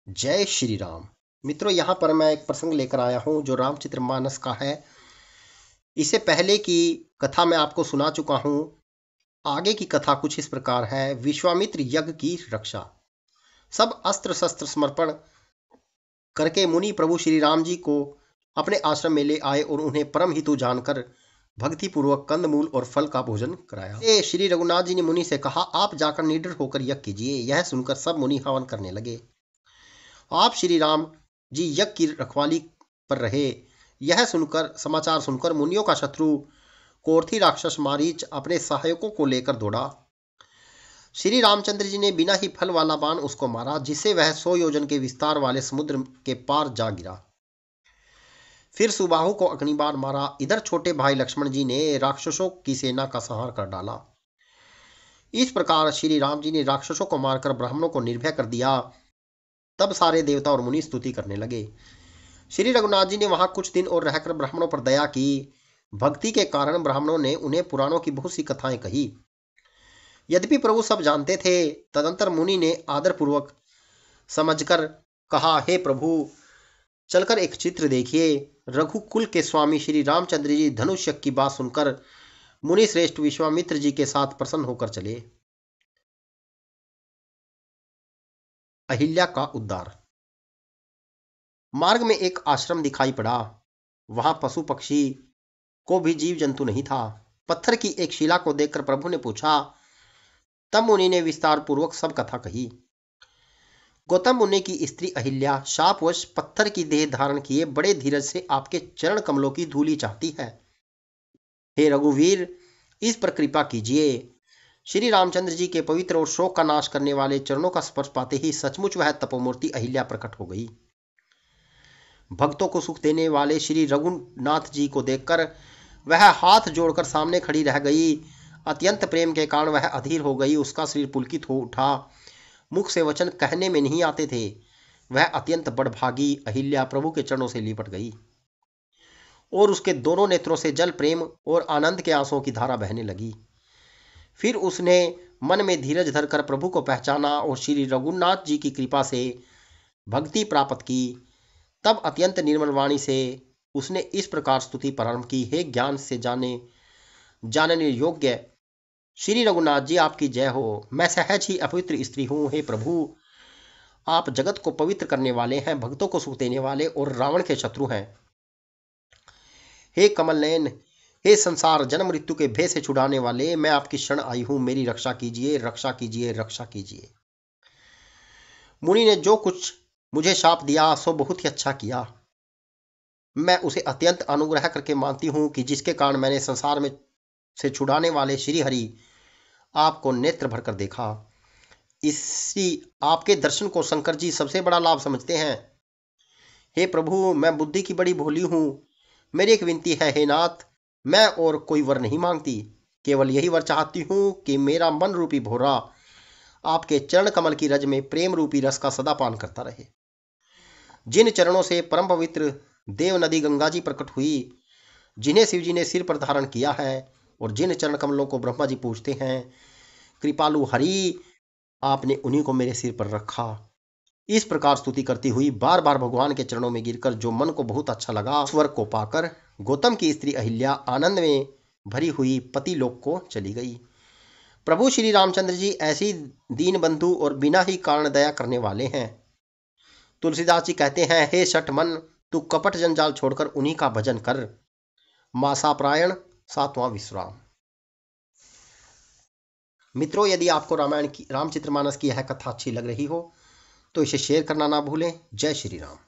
जय श्री राम। मित्रों, यहाँ पर मैं एक प्रसंग लेकर आया हूँ जो रामचरितमानस का है। इससे पहले की कथा मैं आपको सुना चुका हूँ। आगे की कथा कुछ इस प्रकार है। विश्वामित्र यज्ञ की रक्षा। सब अस्त्र शस्त्र समर्पण करके मुनि प्रभु श्री राम जी को अपने आश्रम में ले आए और उन्हें परम हितु जानकर भक्ति पूर्वक कंदमूल और फल का भोजन कराया। श्री रघुनाथ जी ने मुनि से कहा, आप जाकर निडर होकर यज्ञ कीजिए। यह सुनकर सब मुनि हवन करने लगे। आप श्री राम जी यज्ञ की रखवाली पर रहे। यह सुनकर समाचार सुनकर मुनियों का शत्रु कोरथी राक्षस मारीच अपने सहायकों को लेकर दौड़ा। श्री रामचंद्र जी ने बिना ही फल वाला बाण उसको मारा, जिससे वह 100 योजन के विस्तार वाले समुद्र के पार जा गिरा। फिर सुबाहु को अग्निबाण मारा। इधर छोटे भाई लक्ष्मण जी ने राक्षसों की सेना का संहार कर डाला। इस प्रकार श्री राम जी ने राक्षसों को मारकर ब्राह्मणों को निर्भय कर दिया। तब सारे देवता और मुनि स्तुति करने लगे। श्री रघुनाथ जी ने वहां कुछ दिन और रहकर ब्राह्मणों पर दया की। भक्ति के कारण ब्राह्मणों ने उन्हें पुराणों की बहुत सी कथाएं कही। यद्यपि प्रभु सब जानते थे, तदंतर मुनि ने आदरपूर्वक समझकर कहा, हे प्रभु, चलकर एक चित्र देखिए। रघुकुल के स्वामी श्री रामचंद्र जी धनुष यज्ञ की बात सुनकर मुनि श्रेष्ठ विश्वामित्र जी के साथ प्रसन्न होकर चले। अहिल्या का उद्धार। मार्ग में एक आश्रम दिखाई पड़ा। वहां पशु पक्षी को भी जीव जंतु नहीं था। पत्थर की एक शिला को देखकर प्रभु ने पूछा। तब मुनि ने विस्तार पूर्वक सब कथा कही। गौतम मुनि की स्त्री अहिल्या शापवश पत्थर की देह धारण किए बड़े धीरज से आपके चरण कमलों की धूली चाहती है। हे रघुवीर, इस पर कृपा कीजिए। श्री रामचंद्र जी के पवित्र और शोक का नाश करने वाले चरणों का स्पर्श पाते ही सचमुच वह तपोमूर्ति अहिल्या प्रकट हो गई। भक्तों को सुख देने वाले श्री रघुनाथ जी को देखकर वह हाथ जोड़कर सामने खड़ी रह गई। अत्यंत प्रेम के कारण वह अधीर हो गई। उसका शरीर पुलकित हो उठा। मुख से वचन कहने में नहीं आते थे। वह अत्यंत बड़भागी अहिल्या प्रभु के चरणों से लिपट गई और उसके दोनों नेत्रों से जल प्रेम और आनंद के आंसुओं की धारा बहने लगी। फिर उसने मन में धीरज धरकर प्रभु को पहचाना और श्री रघुनाथ जी की कृपा से भक्ति प्राप्त की। तब अत्यंत निर्मल वाणी से उसने इस प्रकार स्तुति प्रारंभ की। हे ज्ञान से जानने योग्य श्री रघुनाथ जी, आपकी जय हो। मैं सहज ही अपवित्र स्त्री हूँ। हे प्रभु, आप जगत को पवित्र करने वाले हैं, भक्तों को सुख देने वाले और रावण के शत्रु हैं। हे कमल नयन, हे संसार जन्म मृत्यु के भय से छुड़ाने वाले, मैं आपकी शरण आई हूँ। मेरी रक्षा कीजिए, रक्षा कीजिए, रक्षा कीजिए। मुनि ने जो कुछ मुझे शाप दिया सो बहुत ही अच्छा किया। मैं उसे अत्यंत अनुग्रह करके मानती हूँ कि जिसके कारण मैंने संसार में से छुड़ाने वाले श्री हरि आपको नेत्र भरकर देखा। इसी आपके दर्शन को शंकर जी सबसे बड़ा लाभ समझते हैं। हे प्रभु, मैं बुद्धि की बड़ी भोली हूँ। मेरी एक विनती है, हे नाथ, मैं और कोई वर नहीं मांगती। केवल यही वर चाहती हूँ कि मेरा मन रूपी भोरा आपके चरण कमल की रज में प्रेम रूपी रस का सदा पान करता रहे। जिन चरणों से परम पवित्र देव नदी गंगा जी प्रकट हुई, जिन्हें शिव जी ने सिर पर धारण किया है और जिन चरण कमलों को ब्रह्मा जी पूजते हैं, कृपालु हरि आपने उन्हीं को मेरे सिर पर रखा। इस प्रकार स्तुति करती हुई बार बार भगवान के चरणों में गिरकर जो मन को बहुत अच्छा लगा, उस वर को पाकर गौतम की स्त्री अहिल्या आनंद में भरी हुई पति लोक को चली गई। प्रभु श्री रामचंद्र जी ऐसी दीन बंधु और बिना ही कारण दया करने वाले हैं। तुलसीदास जी कहते हैं, हे शठ मन, तू कपट जंजाल छोड़कर उन्हीं का भजन कर। मासापरायण 7वां विश्राम। मित्रों, यदि आपको रामायण की रामचरितमानस की यह कथा अच्छी लग रही हो तो इसे शेयर करना ना भूलें। जय श्री राम।